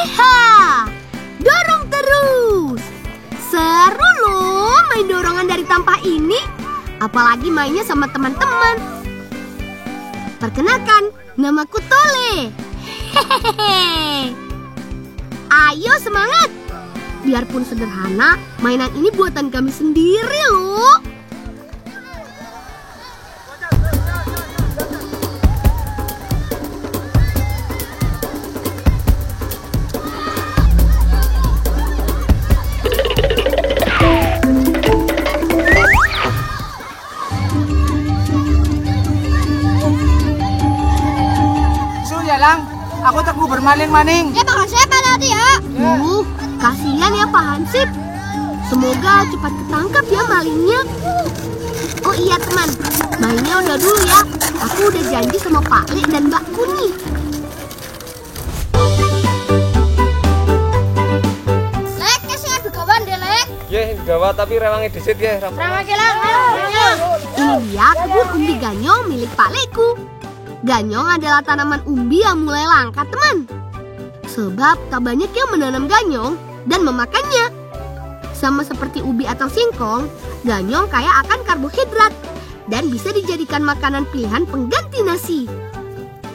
Yeha! Dorong terus. Seru loh main dorongan dari tampah ini. Apalagi mainnya sama teman-teman. Perkenalkan, namaku Tole. Hehehe. Ayo semangat. Biarpun sederhana, mainan ini buatan kami sendiri loh. Aku teguh bermaling-maling. Ya bakal siapa nanti ya? Kasihan ya Pak Hansip. Semoga cepat ketangkap ya malingnya. Oh iya teman, mainnya udah dulu ya. Aku udah janji sama Pak Le dan Mbak Kuni. Lek, kasih begawan deh Lek. Ye, begawan tapi rewangi disit ya. Ramah gelap. Ini dia kebun umbi ganyong milik Pak Leku. Ganyong adalah tanaman umbi yang mulai langka, teman. Sebab tak banyak yang menanam ganyong dan memakannya. Sama seperti ubi atau singkong, ganyong kaya akan karbohidrat dan bisa dijadikan makanan pilihan pengganti nasi.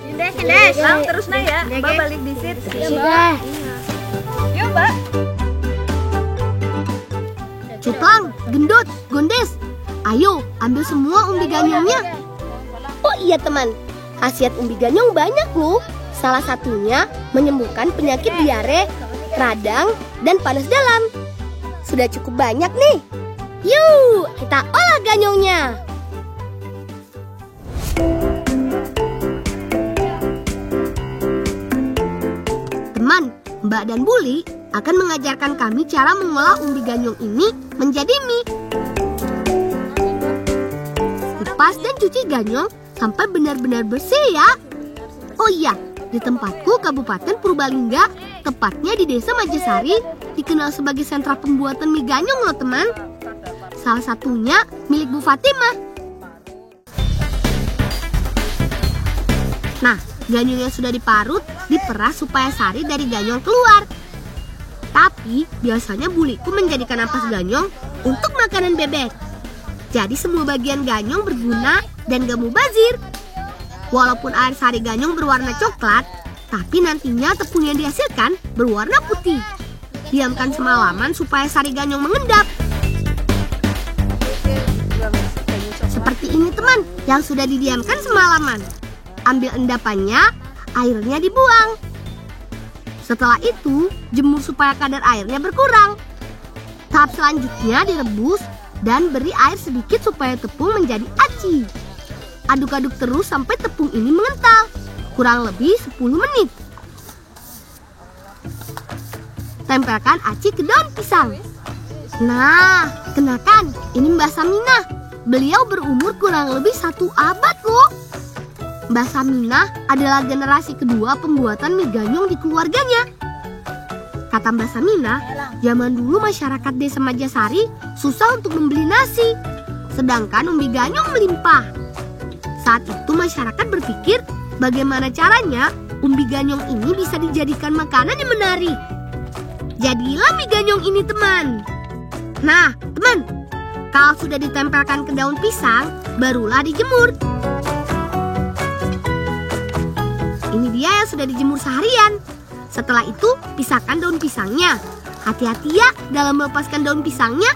Indah, lang terus na ya. Mbak balik di sit. Iya. Yuk, Mbak. Cuplang, gendut, gondes. Ayo, ambil semua umbi ganyongnya. Oh iya teman, khasiat umbi ganyong banyak loh. Salah satunya menyembuhkan penyakit diare, radang, dan panas dalam. Sudah cukup banyak nih. Yuk, kita olah ganyongnya. Teman, Mbak dan Buli akan mengajarkan kami cara mengolah umbi ganyong ini menjadi mie. Kupas dan cuci ganyong sampai benar-benar bersih ya. Oh iya, di tempatku Kabupaten Purbalingga, tepatnya di Desa Majasari, dikenal sebagai sentra pembuatan mie ganyong loh teman. Salah satunya milik Bu Fatimah. Nah, ganyong yang sudah diparut diperas supaya sari dari ganyong keluar. Tapi biasanya buliku menjadikan ampas ganyong untuk makanan bebek. Jadi semua bagian ganyong berguna dan gak mubazir. Walaupun air sari ganyong berwarna coklat, tapi nantinya tepung yang dihasilkan berwarna putih. Diamkan semalaman supaya sari ganyong mengendap. Seperti ini teman, yang sudah didiamkan semalaman. Ambil endapannya, airnya dibuang. Setelah itu, jemur supaya kadar airnya berkurang. Tahap selanjutnya direbus dan beri air sedikit supaya tepung menjadi aci. Aduk-aduk terus sampai tepung ini mengental, kurang lebih 10 menit. Tempelkan aci ke daun pisang. Nah, kenakan, ini Mbak Saminah. Beliau berumur kurang lebih 1 abad loh. Mbak Saminah adalah generasi kedua pembuatan mie ganyong di keluarganya. Kata Mbak Saminah, zaman dulu masyarakat Desa Majasari susah untuk membeli nasi, sedangkan umbi ganyong melimpah. Saat itu masyarakat berpikir bagaimana caranya umbi ganyong ini bisa dijadikan makanan yang menarik. Jadilah mie ganyong ini teman. Nah teman, kalau sudah ditempelkan ke daun pisang, barulah dijemur. Ini dia yang sudah dijemur seharian. Setelah itu pisahkan daun pisangnya. Hati-hati ya dalam melepaskan daun pisangnya.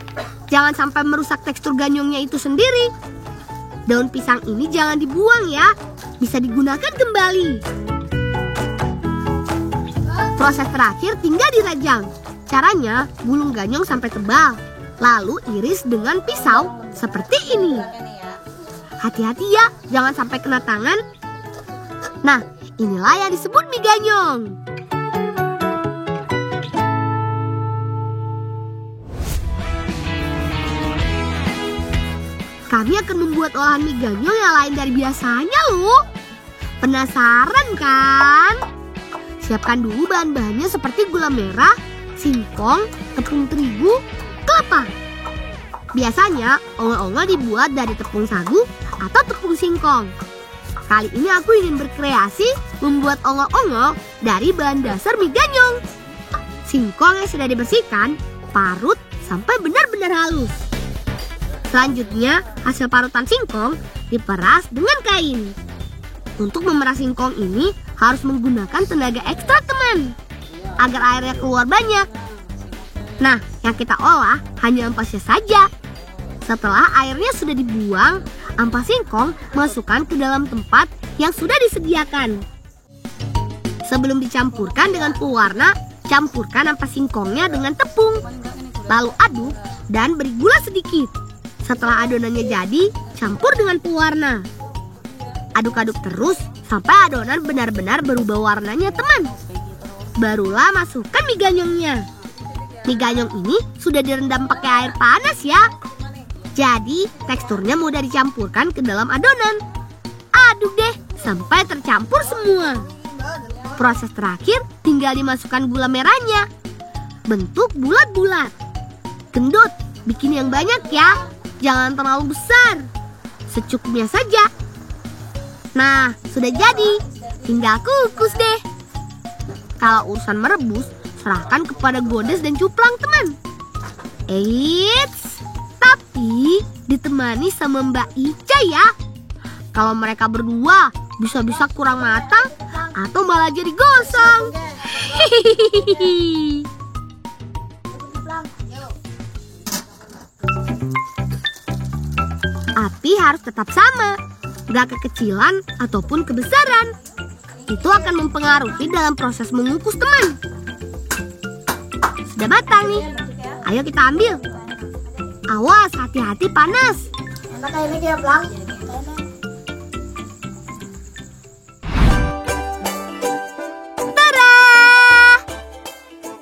Jangan sampai merusak tekstur ganyongnya itu sendiri. Daun pisang ini jangan dibuang ya, bisa digunakan kembali. Proses terakhir tinggal dirajang. Caranya, gulung ganyong sampai tebal, lalu iris dengan pisau seperti ini. Hati-hati ya, jangan sampai kena tangan. Nah, inilah yang disebut mie ganyong. Kami akan membuat olahan mie ganyong yang lain dari biasanya loh. Penasaran kan? Siapkan dulu bahan-bahannya seperti gula merah, singkong, tepung terigu, kelapa. Biasanya ongol-ongol dibuat dari tepung sagu atau tepung singkong. Kali ini aku ingin berkreasi membuat ongol-ongol dari bahan dasar mie ganyong. Singkong yang sudah dibersihkan parut sampai benar-benar halus. Selanjutnya, hasil parutan singkong diperas dengan kain. Untuk memeras singkong ini harus menggunakan tenaga ekstra teman, agar airnya keluar banyak. Nah, yang kita olah hanya ampasnya saja. Setelah airnya sudah dibuang, ampas singkong masukkan ke dalam tempat yang sudah disediakan. Sebelum dicampurkan dengan pewarna, campurkan ampas singkongnya dengan tepung. Lalu aduk dan beri gula sedikit. Setelah adonannya jadi, campur dengan pewarna. Aduk-aduk terus sampai adonan benar-benar berubah warnanya, teman. Barulah masukkan mie ganyongnya. Mie ganyong ini sudah direndam pakai air panas ya. Jadi teksturnya mudah dicampurkan ke dalam adonan. Aduk deh sampai tercampur semua. Proses terakhir tinggal dimasukkan gula merahnya. Bentuk bulat-bulat. Gendut, bikin yang banyak ya. Jangan terlalu besar. Secukupnya saja. Nah, sudah jadi. Tinggal kukus deh. Kalau urusan merebus, serahkan kepada Godes dan Cuplang, teman. Eits, tapi ditemani sama Mbak Ica ya. Kalau mereka berdua bisa-bisa kurang matang atau malah jadi gosong. Api harus tetap sama, gak kekecilan ataupun kebesaran. Itu akan mempengaruhi dalam proses mengukus, teman. Sudah matang nih. Ayo kita ambil. Awas, hati-hati panas. Enak kayak ini ya, Plang. Tada!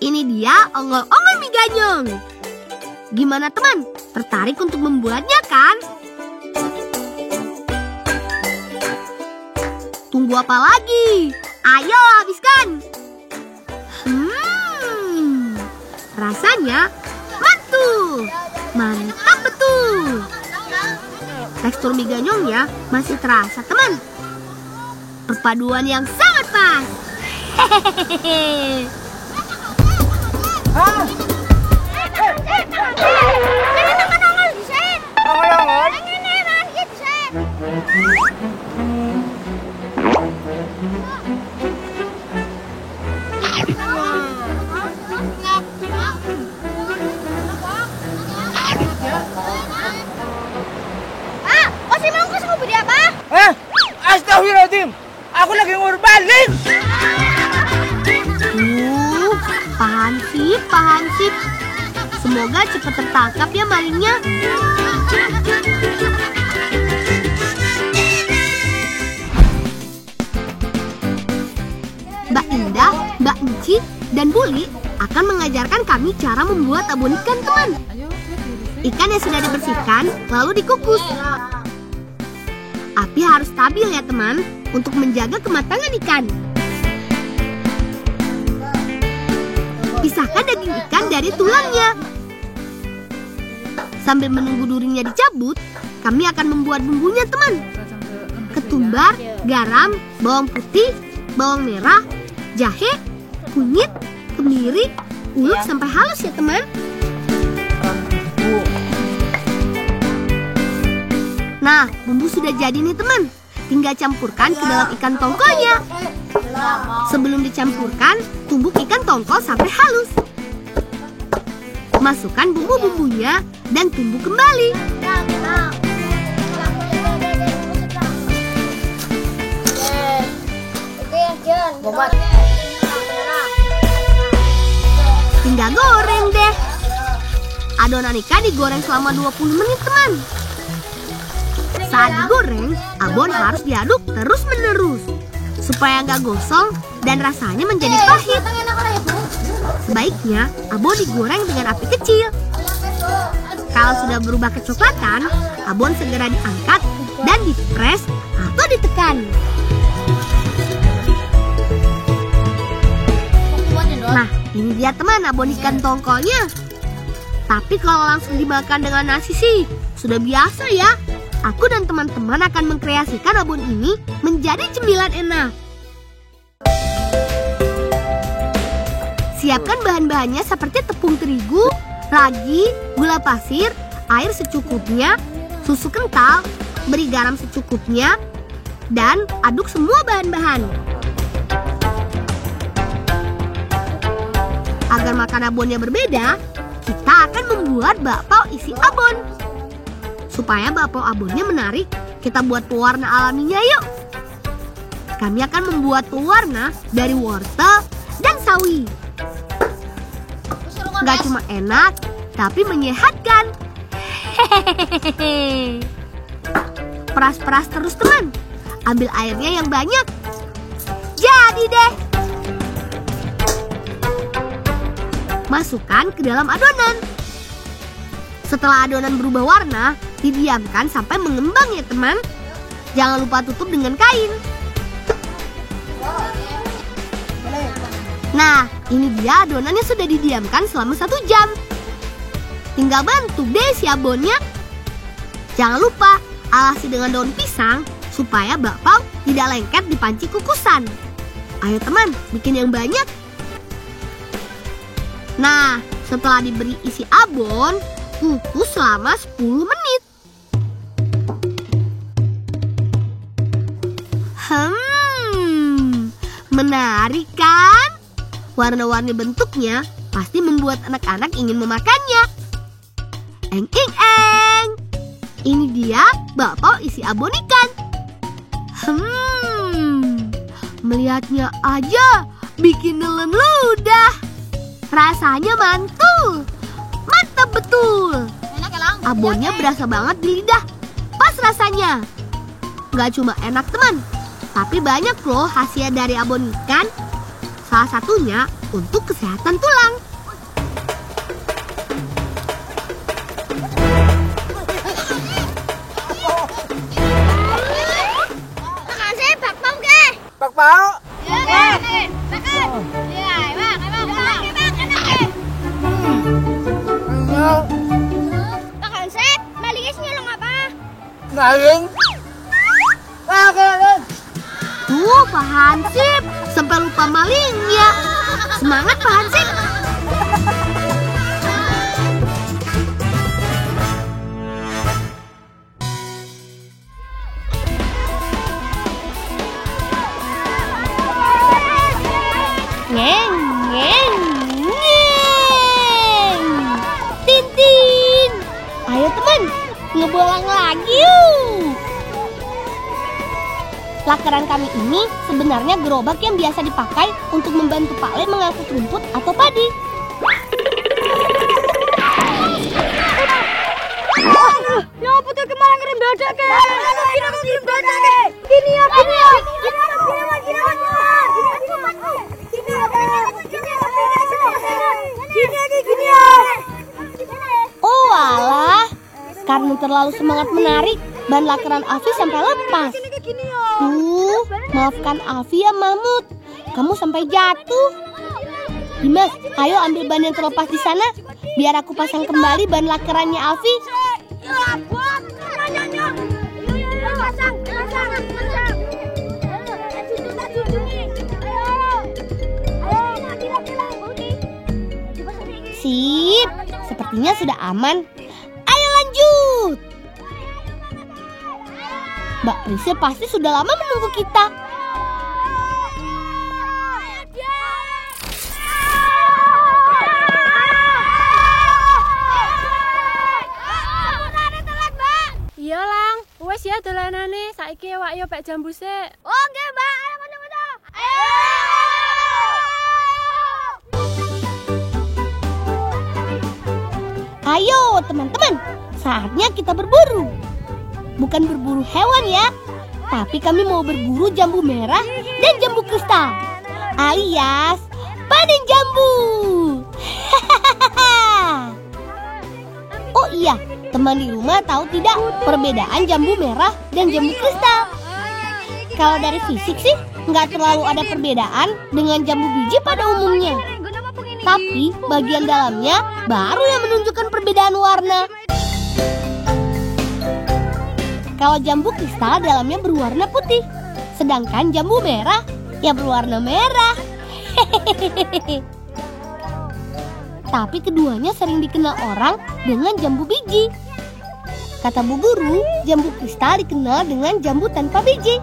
Ini dia ongol-ongol mie ganyong. Gimana teman? Tertarik untuk membuatnya kan? Tunggu apa lagi? Ayo habiskan. Rasanya mantul. Mantap betul. Tekstur mie ganyongnya masih terasa, teman. Perpaduan yang sangat pas. Hehehe. Astagfirullahaladzim, aku lagi ngurbanin. Pak Hansip. Semoga cepat tertangkap ya malingnya. Mbak Indah, Mbak Enci, dan Buli akan mengajarkan kami cara membuat abon ikan, teman. Ikan yang sudah dibersihkan lalu dikukus. Api harus stabil ya teman, untuk menjaga kematangan ikan. Pisahkan daging ikan dari tulangnya. Sambil menunggu durinya dicabut, kami akan membuat bumbunya, teman. Ketumbar, garam, bawang putih, bawang merah, jahe, kunyit, kemiri, ulek sampai halus ya teman. Nah, bumbu sudah jadi nih teman. Tinggal campurkan ke dalam ikan tongkolnya. Sebelum dicampurkan, tumbuk ikan tongkol sampai halus. Masukkan bumbu-bumbunya dan tumbuk kembali. Tinggal goreng deh. Adonan ikan digoreng selama 20 menit teman. Saat digoreng, abon harus diaduk terus-menerus supaya nggak gosong dan rasanya menjadi pahit. Sebaiknya abon digoreng dengan api kecil. Kalau sudah berubah kecoklatan, abon segera diangkat dan dipres atau ditekan. Nah, ini dia teman abon ikan tongkolnya. Tapi kalau langsung dimakan dengan nasi sih sudah biasa ya. Aku dan teman-teman akan mengkreasikan abon ini menjadi cemilan enak. Siapkan bahan-bahannya seperti tepung terigu, ragi, gula pasir, air secukupnya, susu kental, beri garam secukupnya, dan aduk semua bahan-bahan. Agar makan abonnya berbeda, kita akan membuat bakpao isi abon. Supaya bakpao abonnya menarik, kita buat pewarna alaminya yuk. Kami akan membuat pewarna dari wortel dan sawi. Gak cuma enak, tapi menyehatkan. Hehehe. Peras-peras terus teman. Ambil airnya yang banyak. Jadi deh. Masukkan ke dalam adonan. Setelah adonan berubah warna, didiamkan sampai mengembang ya teman. Jangan lupa tutup dengan kain. Nah, ini dia adonannya sudah didiamkan selama 1 jam. Tinggal bantu deh si abonnya. Jangan lupa alasi dengan daun pisang supaya bakpao tidak lengket di panci kukusan. Ayo teman, bikin yang banyak. Nah, setelah diberi isi abon, kukus selama 10 menit. Menarik kan? Warna-warni bentuknya pasti membuat anak-anak ingin memakannya. Eng. Ini dia bakpao isi abon ikan. Melihatnya aja bikin nelen ludah. Rasanya mantul. Mantap betul. Enak ya, Lang? Abonnya berasa banget di lidah. Pas rasanya. Gak cuma enak teman, tapi banyak loh khasiat dari abon ikan. Salah satunya untuk kesehatan tulang. Makan sih bakpao ke? Bakpao. Ya, makan. Ya, enak ke? Makan sih, malingisnya lo apa? Maling. Tuh Pak Hansip, sampai lupa malingnya. Semangat Pak Hansip. Ngeng. Tintin. Ayo teman, ngebolang lagi yuk. Lakaran kami ini sebenarnya gerobak yang biasa dipakai untuk membantu Pak Le mengangkut rumput atau padi. Ya betul kemarin ngirim badak ke? Ngirim badak ke? Gini ya. Oh alah, karena terlalu semangat menarik, ban lakaran Afi sampai lepas. Tuh, maafkan Afi ya Mahmud, kamu sampai jatuh. Dimas, ayo ambil ban yang terlepas di sana, biar aku pasang kembali ban lakarannya Afi. Sip, sepertinya sudah aman. Ayo lanjut. Mbak Priscil pasti sudah lama menunggu kita. Iya Lang, wes ya dolanane, saiki awak yo pek jambu sik. Oke, Mbak. Ayo foto-foto. Ayo teman-teman, saatnya kita berburu. Bukan berburu hewan ya, tapi kami mau berburu jambu merah dan jambu kristal, alias panen jambu. Oh iya, teman di rumah tahu tidak perbedaan jambu merah dan jambu kristal? Kalau dari fisik sih nggak terlalu ada perbedaan dengan jambu biji pada umumnya. Tapi bagian dalamnya baru yang menunjukkan perbedaan warna. Kalau jambu kristal dalamnya berwarna putih, sedangkan jambu merah ya berwarna merah. tapi keduanya sering dikenal orang dengan jambu biji. Kata Bu Guru, jambu kristal dikenal dengan jambu tanpa biji.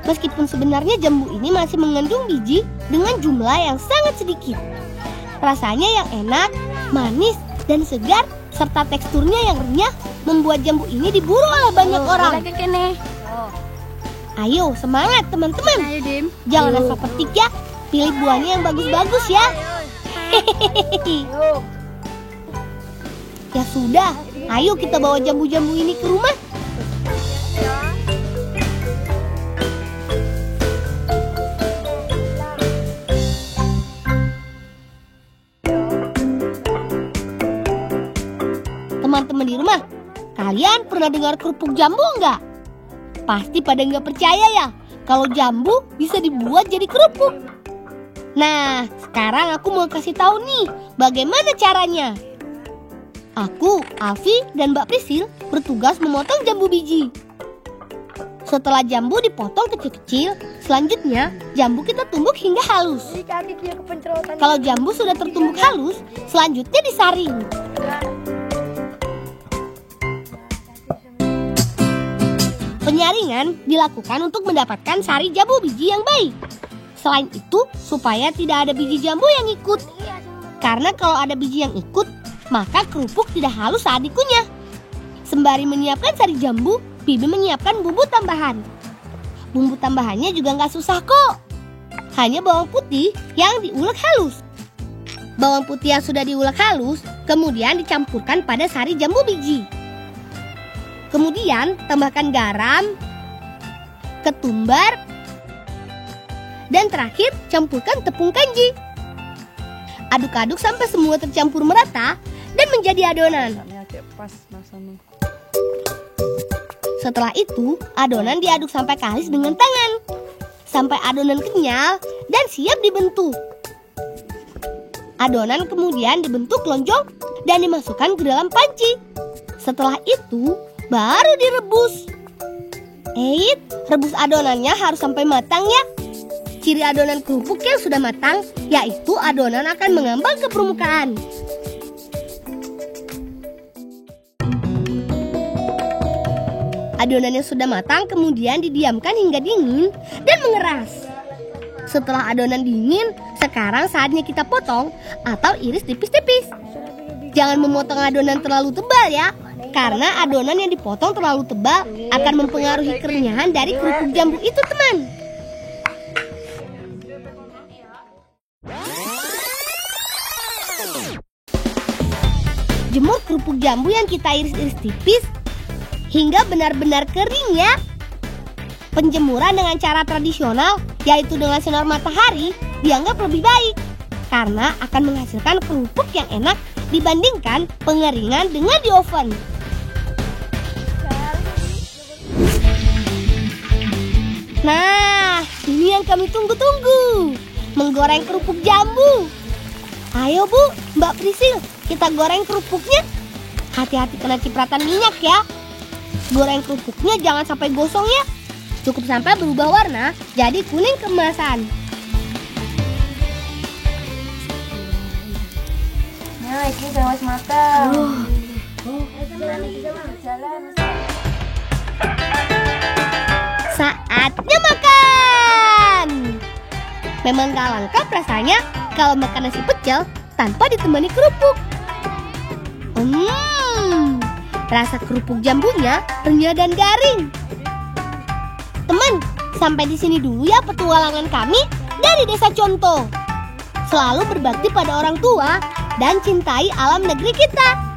Meskipun sebenarnya jambu ini masih mengandung biji dengan jumlah yang sangat sedikit. Rasanya yang enak, manis, dan segar, serta teksturnya yang renyah membuat jambu ini diburu oleh banyak orang. Ayo, semangat teman-teman. Ayo, Dim. Jangan asal petik ya. Pilih buahnya yang bagus-bagus ya. Hehehe. Ya sudah, ayo kita bawa jambu-jambu ini ke rumah. Teman-teman di rumah, kalian pernah dengar kerupuk jambu nggak? Pasti pada nggak percaya ya kalau jambu bisa dibuat jadi kerupuk. Nah, sekarang aku mau kasih tahu nih bagaimana caranya. Aku, Alfi, dan Mbak Prisil bertugas memotong jambu biji. Setelah jambu dipotong kecil-kecil, selanjutnya jambu kita tumbuk hingga halus. Kalau jambu sudah tertumbuk halus, selanjutnya disaring. Penyaringan dilakukan untuk mendapatkan sari jambu biji yang baik. Selain itu, supaya tidak ada biji jambu yang ikut. Karena kalau ada biji yang ikut, maka kerupuk tidak halus saat dikunyah. Sembari menyiapkan sari jambu, Bibi menyiapkan bumbu tambahan. Bumbu tambahannya juga nggak susah kok. Hanya bawang putih yang diulek halus. Bawang putih yang sudah diulek halus, kemudian dicampurkan pada sari jambu biji. Kemudian tambahkan garam, ketumbar, dan terakhir campurkan tepung kanji. Aduk-aduk sampai semua tercampur merata dan menjadi adonan. Setelah itu, adonan diaduk sampai kalis dengan tangan. Sampai adonan kenyal dan siap dibentuk. Adonan kemudian dibentuk lonjong dan dimasukkan ke dalam panci. Setelah itu, baru direbus. Rebus adonannya harus sampai matang ya. Ciri adonan kerupuk yang sudah matang yaitu adonan akan mengambang ke permukaan. Adonan yang sudah matang kemudian didiamkan hingga dingin dan mengeras. Setelah adonan dingin, sekarang saatnya kita potong atau iris tipis-tipis. Jangan memotong adonan terlalu tebal ya, karena adonan yang dipotong terlalu tebal akan mempengaruhi kerenyahan dari kerupuk jambu itu, teman. Jemur kerupuk jambu yang kita iris-iris tipis hingga benar-benar kering ya. Penjemuran dengan cara tradisional, yaitu dengan sinar matahari, dianggap lebih baik karena akan menghasilkan kerupuk yang enak dibandingkan pengeringan dengan di oven. Nah, ini yang kami tunggu-tunggu, menggoreng kerupuk jambu. Ayo Bu, Mbak Prisil, kita goreng kerupuknya. Hati-hati kena cipratan minyak ya. Goreng kerupuknya jangan sampai gosong ya. Cukup sampai berubah warna jadi kuning keemasan. Nah, ini udah wis mateng. Saatnya makan. Memang gak lengkap rasanya kalau makan nasi pecel tanpa ditemani kerupuk. Rasa kerupuk jambunya renyah dan garing. Teman, sampai di sini dulu ya petualangan kami dari Desa Conto. Selalu berbakti pada orang tua dan cintai alam negeri kita.